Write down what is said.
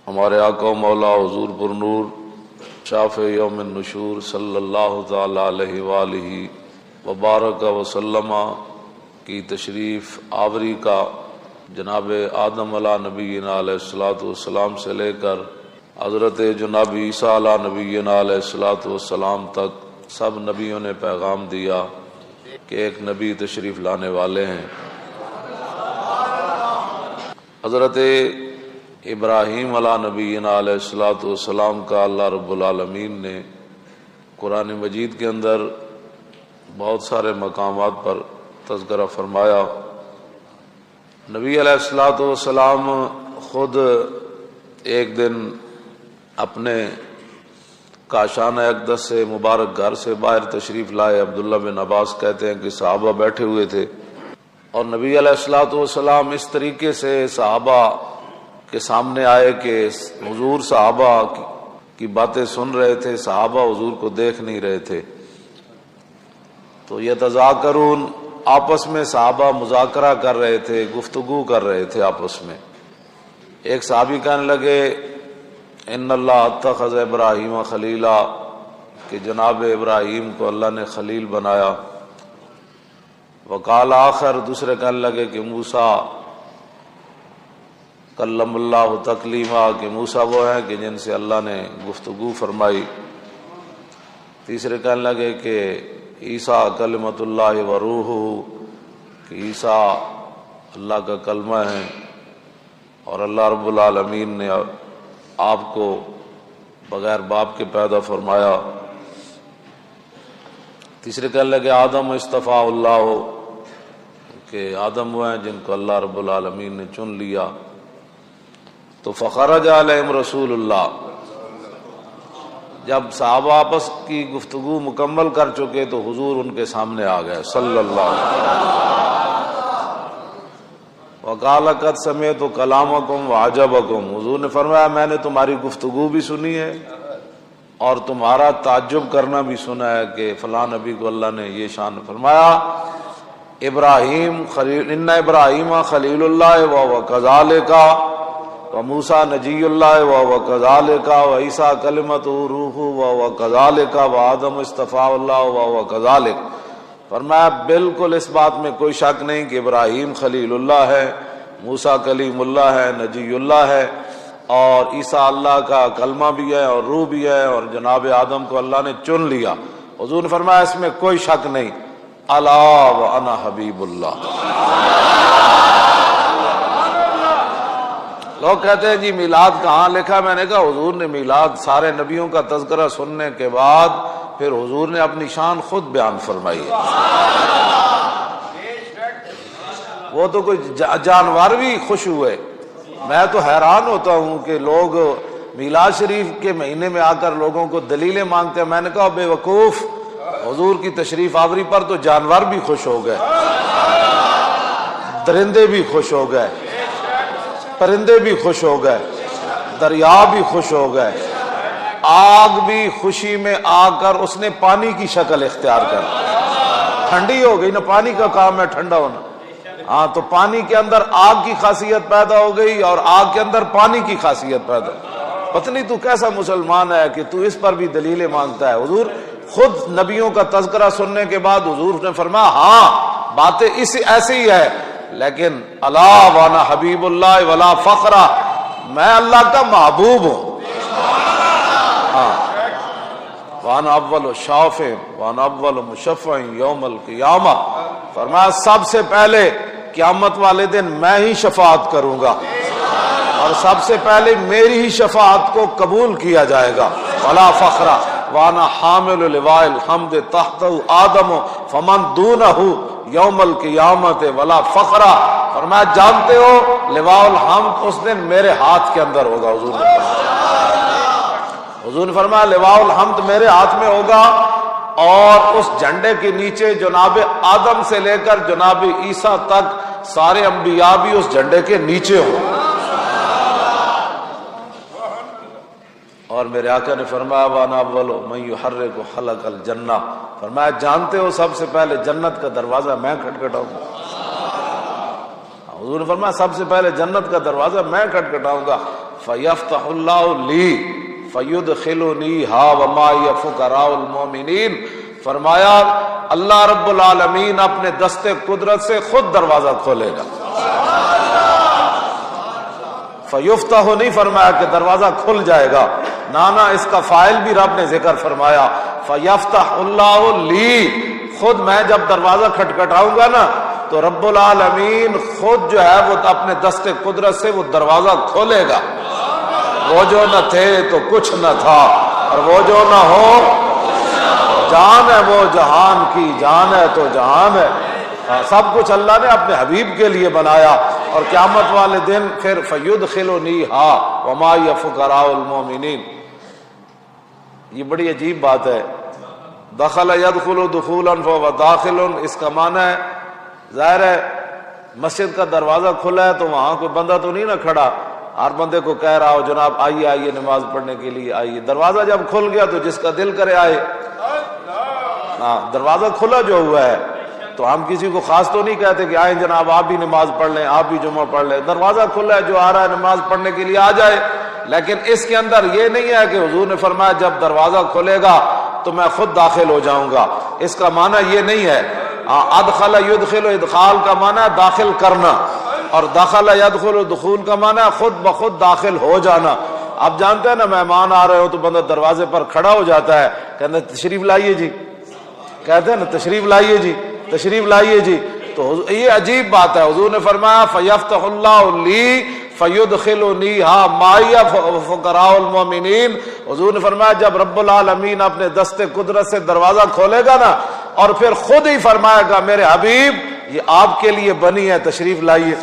ہمارے آقا و مولا حضور پر نور شافع یوم النشور صلی اللہ تعالی علیہ وآلہ وبارک وسلم کی تشریف آوری کا جناب آدم علیہ نبینا علیہ الصلوۃ والسلام سے لے کر حضرت جناب عیسیٰ علیہ نبینا علیہ الصلوۃ والسلام تک سب نبیوں نے پیغام دیا کہ ایک نبی تشریف لانے والے ہیں۔ حضرت ابراہیم علیہ نبینا علیہ الصلوۃ والسلام کا اللہ رب العالمین نے قرآن مجید کے اندر بہت سارے مقامات پر تذکرہ فرمایا۔ نبی علیہ الصلوۃ والسلام خود ایک دن اپنے کاشانہ اقدس سے مبارک گھر سے باہر تشریف لائے۔ عبداللہ بن عباس کہتے ہیں کہ صحابہ بیٹھے ہوئے تھے اور نبی علیہ الصلوۃ والسلام اس طریقے سے صحابہ کے سامنے آئے کہ حضور صحابہ کی باتیں سن رہے تھے، صحابہ حضور کو دیکھ نہیں رہے تھے۔ تو یتذاکرون، آپس میں صحابہ مذاکرہ کر رہے تھے، گفتگو کر رہے تھے آپس میں۔ ایک صحابی کہنے لگے ان اللہ اتخذ ابراہیم خلیلا، کہ جناب ابراہیم کو اللہ نے خلیل بنایا۔ وقال آخر، دوسرے کہنے لگے کہ موسیٰ کلم اللہ تکلیما، کہ موسیٰ وہ ہیں کہ جن سے اللہ نے گفتگو فرمائی۔ تیسرے کہنے لگے کہ عیسیٰ کلمۃ اللہ و روح، کہ عیسیٰ اللہ کا کلمہ ہے اور اللہ رب العالمین نے آپ کو بغیر باپ کے پیدا فرمایا۔ تیسرے کہنے لگے آدم اصطفیٰ اللہ، کہ آدم وہ ہیں جن کو اللہ رب العالمین نے چن لیا۔ تو فخرج علیہم رسول اللہ، جب صحابہ آپس کی گفتگو مکمل کر چکے تو حضور ان کے سامنے آ گئے صلی اللہ علیہ وسلم۔ وقال قد سمعت کلامکم وعجبکم، حضور نے فرمایا میں نے تمہاری گفتگو بھی سنی ہے اور تمہارا تعجب کرنا بھی سنا ہے کہ فلاں نبی کو اللہ نے یہ شان فرمایا۔ ابراہیم خلیل، ان ابراہیم خلیل اللہ وهو كذلك وموسیٰ نجی اللہ وهو كذلك وعیسیٰ کلمۃ روح وهو كذلك وآدم اصطفیٰ اللہ وهو كذلك۔ فرمایا بالکل اس بات میں کوئی شک نہیں کہ ابراہیم خلیل اللہ ہے، موسیٰ کلیم اللہ ہے، نجی اللہ ہے، اور عیسیٰ اللہ کا کلمہ بھی ہے اور روح بھی ہے، اور جناب آدم کو اللہ نے چن لیا۔ حضور نے فرمایا اس میں کوئی شک نہیں، الا وانا حبیب اللہ۔ لوگ کہتے ہیں جی میلاد کہاں لکھا؟ میں نے کہا حضور نے میلاد سارے نبیوں کا تذکرہ سننے کے بعد پھر حضور نے اپنی شان خود بیان فرمائی ہے۔ وہ تو کوئی جانور بھی خوش ہوئے۔ میں تو حیران ہوتا ہوں کہ لوگ میلاد شریف کے مہینے میں آ کر لوگوں کو دلیلیں مانگتے ہیں۔ میں نے کہا بے وقوف، حضور کی تشریف آوری پر تو جانور بھی خوش ہو گئے، درندے بھی خوش ہو گئے، پرندے بھی خوش ہو گئے، دریا بھی خوش ہو گئے، آگ بھی خوشی میں آ کر اس نے پانی کی شکل اختیار کر، ٹھنڈی ہو گئی نا، پانی کا کام ہے ٹھنڈا ہونا۔ ہاں تو پانی کے اندر آگ کی خاصیت پیدا ہو گئی اور آگ کے اندر پانی کی خاصیت پیدا ہو گئی۔ پتہ نہیں تو کیسا مسلمان ہے کہ تو اس پر بھی دلیلیں مانگتا ہے۔ حضور خود نبیوں کا تذکرہ سننے کے بعد حضور نے فرمایا ہاں باتیں ایسی ہی ہے، لیکن الا وانا حبیب اللہ ولا فخر، میں اللہ کا محبوب ہوں۔ وانا اول شافع وانا اول مشفع یوم القیامہ، فرمایا سب سے پہلے قیامت والے دن میں ہی شفاعت کروں گا اور سب سے پہلے میری ہی شفاعت کو قبول کیا جائے گا۔ ولا فخر وانا حامل لواء الحمد تحت آدم فمن دونہ یوم القیامت ولا فخر، فرمایا جانتے ہو لواء الحمد اس دن میرے ہاتھ کے اندر ہوگا۔ حضور نے فرمایا لواء الحمد میرے ہاتھ میں ہوگا، اور اس جھنڈے کے نیچے جناب آدم سے لے کر جناب عیسیٰ تک سارے انبیاء بھی اس جھنڈے کے نیچے ہوں۔ اور میرے آقا نے فرمایا وانا اول من یحرک خلق الجنہ، فرمایا جانتے ہو سب سے پہلے جنت کا دروازہ میں کھٹکھٹاؤں گا۔ حضور نے فرمایا سب سے پہلے جنت کا دروازہ میں کھٹکھٹاؤں گا۔ فیفتح اللہ لی فیدخلنیہا ومعی فقراء المومنین، فرمایا اللہ رب العالمین اپنے دست قدرت سے خود دروازہ کھولے گا۔ فیفتح نہیں فرمایا کہ دروازہ کھل جائے گا، نانا اس کا فاعل بھی رب نے ذکر فرمایا، فیفتح اللہ لی، خود میں جب دروازہ کھٹکھٹاؤں گا نا تو رب العالمین خود جو ہے وہ اپنے دست قدرت سے وہ دروازہ کھولے گا۔ وہ جو نہ تھے تو کچھ نہ تھا، اور وہ جو نہ ہو جان ہے وہ جہان کی جان ہے تو جہان ہے۔ سب کچھ اللہ نے اپنے حبیب کے لیے بنایا، اور قیامت والے دن پھر فیدخلنیہا ومعی فقراء المومنین۔ یہ بڑی عجیب بات ہے، دخل یدخل دخولا فهو داخل، اس کا معنی ہے ظاہر ہے مسجد کا دروازہ کھلا ہے تو وہاں کوئی بندہ تو نہیں نہ کھڑا، ہر بندے کو کہہ رہا ہو جناب آئیے آئیے نماز پڑھنے کے لیے آئیے۔ دروازہ جب کھل گیا تو جس کا دل کرے آئے۔ ہاں، دروازہ کھلا جو ہوا ہے تو ہم کسی کو خاص تو نہیں کہتے کہ آئیں جناب آپ بھی نماز پڑھ لیں، آپ بھی جمعہ پڑھ لیں۔ دروازہ کھلا ہے، جو آ رہا ہے نماز پڑھنے کے لیے آ جائے، لیکن اس کے اندر یہ نہیں ہے کہ حضور نے فرمایا جب دروازہ کھلے گا تو میں خود داخل ہو جاؤں گا، اس کا معنی یہ نہیں ہے۔ ادخل یدخل، ادخال کا معنی ہے داخل کرنا، اور دخل یدخل دخول کا معنی ہے خود بخود داخل ہو جانا۔ آپ جانتے ہیں نا مہمان آ رہے ہو تو بندہ دروازے پر کھڑا ہو جاتا ہے، کہتے ہیں تشریف لائیے جی، کہتے ہیں نا تشریف لائیے جی، تشریف لائیے جی۔ تو یہ عجیب بات ہے، حضور نے فرمایا فیفتح اللہ لی فیدخلنیہا معی فقراء المومنین۔ حضور نے فرمایا جب رب العالمین اپنے دست قدرت سے دروازہ کھولے گا نا، اور پھر خود ہی فرمائے گا میرے حبیب یہ آپ کے لیے بنی ہے، تشریف لائیے۔